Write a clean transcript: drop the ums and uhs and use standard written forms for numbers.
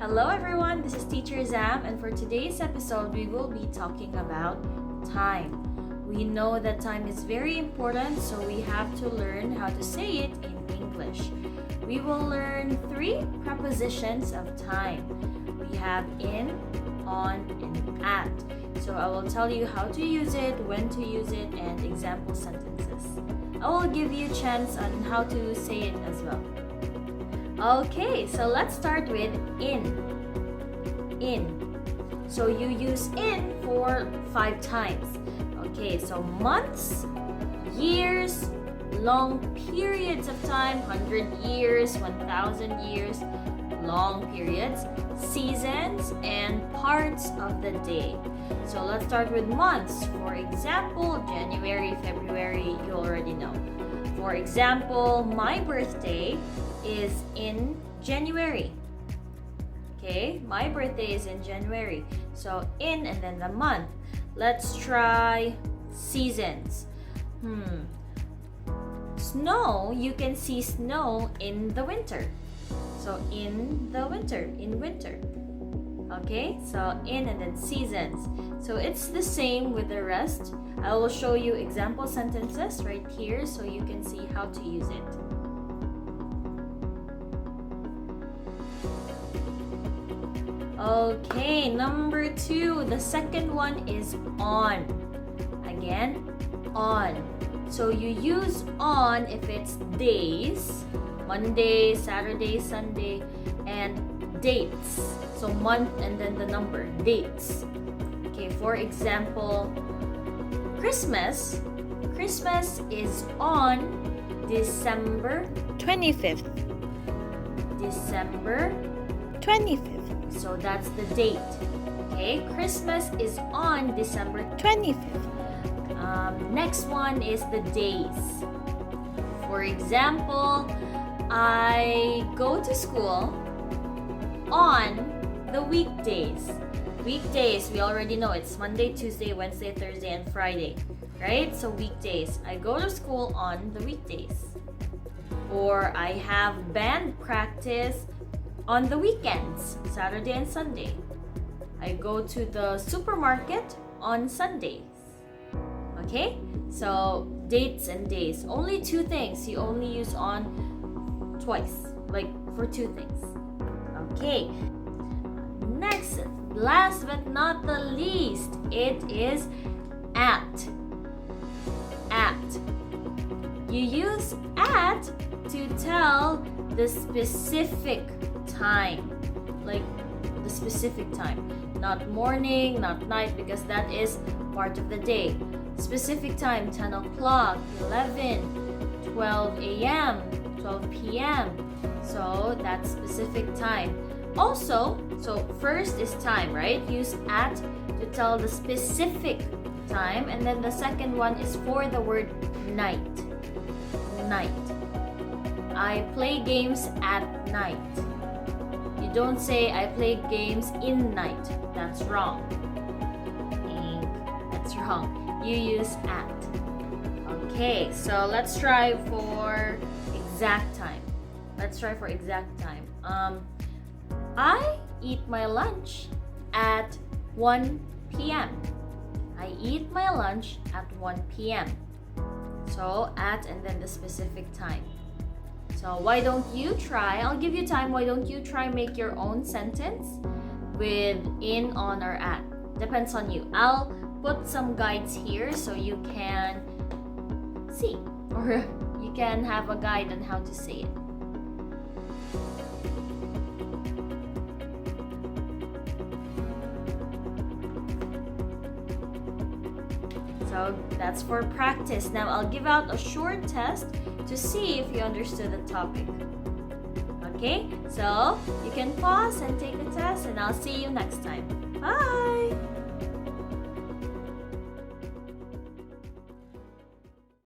Hello everyone, this is Teacher Zam, and for today's episode we will be talking about time. We know that time is very important, so we have to learn how to say it in English. We will learn 3 prepositions of time. We have in, on, and at. So I will tell you how to use it, when to use it, and example sentences. I will give you a chance on how to say it as well. Okay, so let's start with in. In. So you use in for 5 times. Okay, so months, years, long periods of time, 100 years, 1,000 years, long periods, seasons, and parts of the day. So let's start with months. For example, January, February, you already know. For example, my birthday is in January. Okay, my birthday is in January. So in and then the month. Let's try seasons. Snow, you can see snow in the winter. So in the winter, in winter. Okay, so in and then seasons. So it's the same with the rest. I will show you example sentences right here so you can see how to use it. Okay, number 2, the second one is on. Again, on. So you use on if it's days, Monday, Saturday, Sunday, and dates. So month and then the number, dates. Okay, for example, Christmas. Christmas is on December 25th. December 25th. So that's the date. Okay, Christmas is on December 25th. Next one is the days. For example, I go to school on the weekdays. Weekdays, we already know it's Monday, Tuesday, Wednesday, Thursday, and Friday, right? So weekdays. I go to school on the weekdays. Or I have band practice on the weekends, Saturday and Sunday. I go to the supermarket on Sundays. Okay? So dates and days. Only 2 things. You only use on twice, like for 2 things. Okay. Next, last but not the least, it is at. At. You use at to tell the specific time, like the specific time, not morning, not night, because that is part of the day. Specific time, 10 o'clock, 11, 12 a.m., 12 p.m. So that's specific time. Also, so first is time, right? Use at to tell the specific time, and then the second one is for the word night. Night. I play games at night. You don't say I play games in night. That's wrong. That's wrong. You use at. Okay, so let's try for exact time. Let's try for exact time. I eat my lunch at 1 p.m. I eat my lunch at 1 p.m. So at and then the specific time. So why don't you try? I'll give you time. Why don't you try make your own sentence with in, on, or at? Depends on you. I'll put some guides here so you can see, or you can have a guide on how to say it. So that's for practice. Now I'll give out a short test to see if you understood the topic. Okay, so you can pause and take the test, and I'll see you next time. Bye!